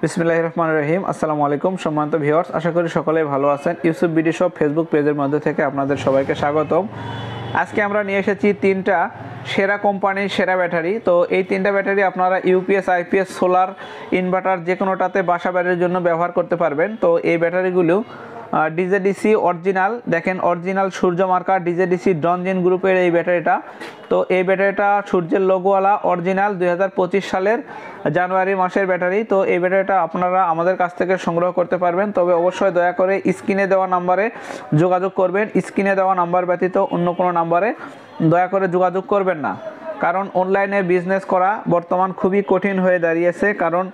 বিসমিল্লাহির রহমানির রহিম। আসসালামু আলাইকুম সম্মানিত ভিউয়ার্স, আশা করি সকলেই ভালো আছেন। ইউসুফ বিডি শপ ফেসবুক পেজের মধ্যে থেকে আপনাদের সবাইকে স্বাগতম। আজকে আমরা নিয়ে এসেছি তিনটা সেরা কোম্পানির সেরা ব্যাটারি। তো এই তিনটা ব্যাটারি আপনারা ইউপিএস, আইপিএস, সোলার, ইনভার্টার যে কোনোটাতে বাসা বাড়ির জন্য ব্যবহার করতে পারবেন। তো এই ব্যাটারিগুলো ডিজেডিসি অরিজিনাল, দেখেন অরিজিনাল সূর্য মার্কা ডিজেডিসি ডনজেন গ্রুপের এই ব্যাটারিটা। তো এই ব্যাটারিটা সূর্যের লোগোওয়ালা অরিজিনাল 2025 সালের জানুয়ারি মাসের ব্যাটারি। তো এই ব্যাটারিটা আপনারা আমাদের কাছ থেকে সংগ্রহ করতে পারবেন, তবে অবশ্যই দয়া করে স্ক্রিনে দেওয়া নাম্বারে যোগাযোগ করবেন। স্ক্রিনে দেওয়া নাম্বার ব্যতীত অন্য কোনো নাম্বারে দয়া করে যোগাযোগ করবেন না, কারণ অনলাইনে বিজনেস করা বর্তমান খুবই কঠিন হয়ে দাঁড়িয়েছে। কারণ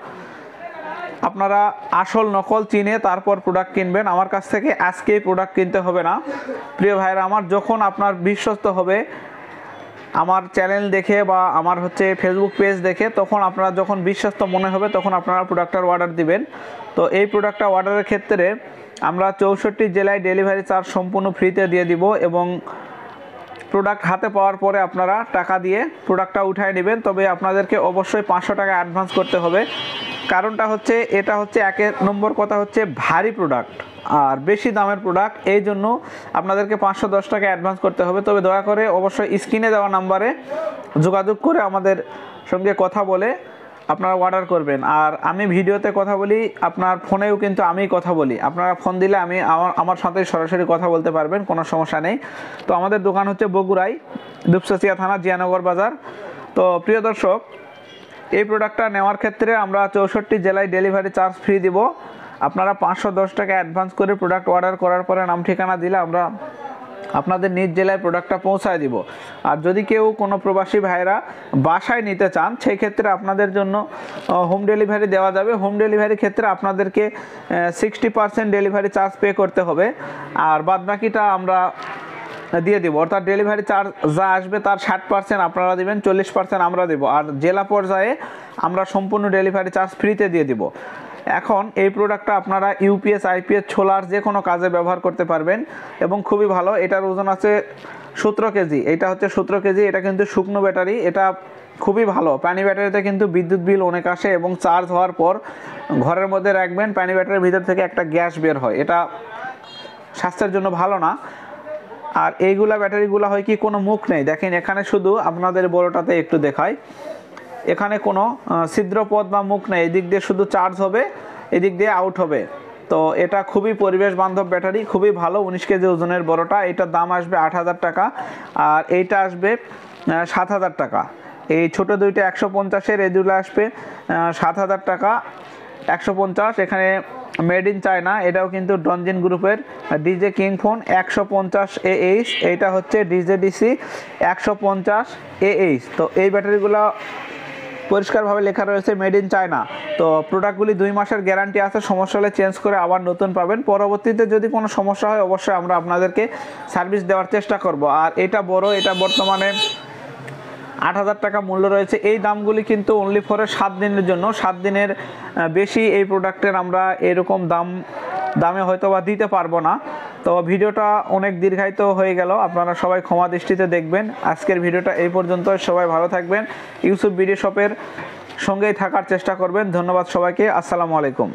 আপনারা আসল নকল চিনে তারপর প্রোডাক্ট কিনবেন। আমার কাছ থেকে আজকেই প্রোডাক্ট কিনতে হবে না প্রিয় ভাইরা আমার। যখন আপনার বিশ্বস্ত হবে আমার চ্যানেল দেখে বা আমার ফেসবুক পেজ দেখে, তখন আপনারা যখন বিশ্বস্ত মনে হবে তখন আপনারা প্রোডাক্টটার অর্ডার দিবেন। তো এই প্রোডাক্টটা অর্ডারের ক্ষেত্রে আমরা 64 জেলায় ডেলিভারি চার্জ সম্পূর্ণ ফ্রিতে দিয়ে দিব, এবং প্রোডাক্ট হাতে পাওয়ার পরে আপনারা টাকা দিয়ে প্রোডাক্টটা উঠায় নেবেন। তবে আপনাদেরকে অবশ্যই 500 টাকা অ্যাডভান্স করতে হবে। কারণটা হচ্ছে, এটা হচ্ছে এক নম্বর কথা হচ্ছে ভারী প্রোডাক্ট আর বেশি দামের প্রোডাক্ট, এই জন্য আপনাদেরকে 510 টাকা অ্যাডভান্স করতে হবে। তবে দয়া করে অবশ্যই স্ক্রিনে দেওয়া নাম্বারে যোগাযোগ করে আমাদের সঙ্গে কথা বলে আপনারা অর্ডার করবেন। আর আমি ভিডিওতে কথা বলি, আপনার ফোনেও কিন্তু আমি কথা বলি। আপনারা ফোন দিলে আমি আমার সাথে সরাসরি কথা বলতে পারবেন, কোনো সমস্যা নেই। তো আমাদের দোকান হচ্ছে বগুড়ায়, দুপচাচিয়া থানা, জিয়ানগর বাজার। তো প্রিয় দর্শক, এই প্রোডাক্টটা নেওয়ার ক্ষেত্রে আমরা 64 জেলায় ডেলিভারি চার্জ ফ্রি দিব। আপনারা 510 টাকা অ্যাডভান্স করে প্রোডাক্ট অর্ডার করার পরে নাম ঠিকানা দিলে আমরা আপনাদের নিজ জেলায় প্রোডাক্টটা পৌঁছায় দিব। আর যদি কেউ কোনো প্রবাসী ভাইরা বাসায় নিতে চান, সেই ক্ষেত্রে আপনাদের জন্য হোম ডেলিভারি দেওয়া যাবে। হোম ডেলিভারির ক্ষেত্রে আপনাদেরকে 60% ডেলিভারি চার্জ পে করতে হবে, আর বাদবাকিটা আমরা দিয়ে দিব। অর্থাৎ ডেলিভারি চার্জ যা আসবে তার 60% আপনারা দিবেন, 40% আমরা দেব। আর জেলা পর্যায়ে আমরা সম্পূর্ণ ডেলিভারি চার্জ ফ্রিতে দিয়ে দিব। এখন এই প্রোডাক্টটা আপনারা ইউপিএস, আইপিএস, সোলার যে কোনো কাজে ব্যবহার করতে পারবেন এবং খুবই ভালো। এটার ওজন আছে 17 কেজি। এটা হচ্ছে 17 কেজি। এটা কিন্তু শুকনো ব্যাটারি, এটা খুবই ভালো। পানি ব্যাটারিতে কিন্তু বিদ্যুৎ বিল অনেক আসে, এবং চার্জ হওয়ার পর ঘরের মধ্যে রাখবেন, পানি ব্যাটারির ভিতর থেকে একটা গ্যাস বের হয়, এটা স্বাস্থ্যের জন্য ভালো না। আর এইগুলা ব্যাটারিগুলো হয় কি, কোনো মুখ নেই। দেখেন এখানে শুধু আপনাদের বড়টাতে একটু দেখায়, এখানে কোনো ছিদ্রপথ বা মুখ নেই। এদিক দিয়ে শুধু চার্জ হবে, এদিক দিয়ে আউট হবে। তো এটা খুবই পরিবেশ বান্ধব ব্যাটারি, খুবই ভালো। 19 কেজি ওজনের বড়টা, এটার দাম আসবে 8000 টাকা, আর এইটা আসবে 7000 টাকা। এই ছোট দুইটা 150-এর, এই দুটো আসবে 7000 টাকা 150। এখানে মেড ইন চায়না, এটাও কিন্তু ডনজেন গ্রুপের ডিজে কিং ফোন 150 AH। এইটা হচ্ছে ডিজেডিসি 150 AH। তো এই ব্যাটারিগুলো পরিষ্কারভাবে লেখা রয়েছে মেড ইন চায়না। তো প্রোডাক্টগুলি 2 মাসের গ্যারান্টি আছে, সমস্যা হলে চেঞ্জ করে আবার নতুন পাবেন। পরবর্তীতে যদি কোনো সমস্যা হয় অবশ্যই আমরা আপনাদেরকে সার্ভিস দেওয়ার চেষ্টা করব। আর এটা বড়, এটা বর্তমানে 8000 টাকা মূল্য রয়েছে। এই দামগুলি কিন্তু অনলি ফরে 7 দিনের জন্য। 7 দিনের বেশি এই প্রোডাক্টের আমরা এরকম দামে হয়তো বা দিতে পারবো না। তো ভিডিওটা অনেক দীর্ঘায়িত হয়ে গেল, আপনারা সবাই ক্ষমা দৃষ্টিতে দেখবেন। আজকের ভিডিওটা এই পর্যন্ত। সবাই ভালো থাকবেন, ইউসুফ বিডি শপের সঙ্গেই থাকার চেষ্টা করবেন। ধন্যবাদ সবাইকে। আসসালামু আলাইকুম।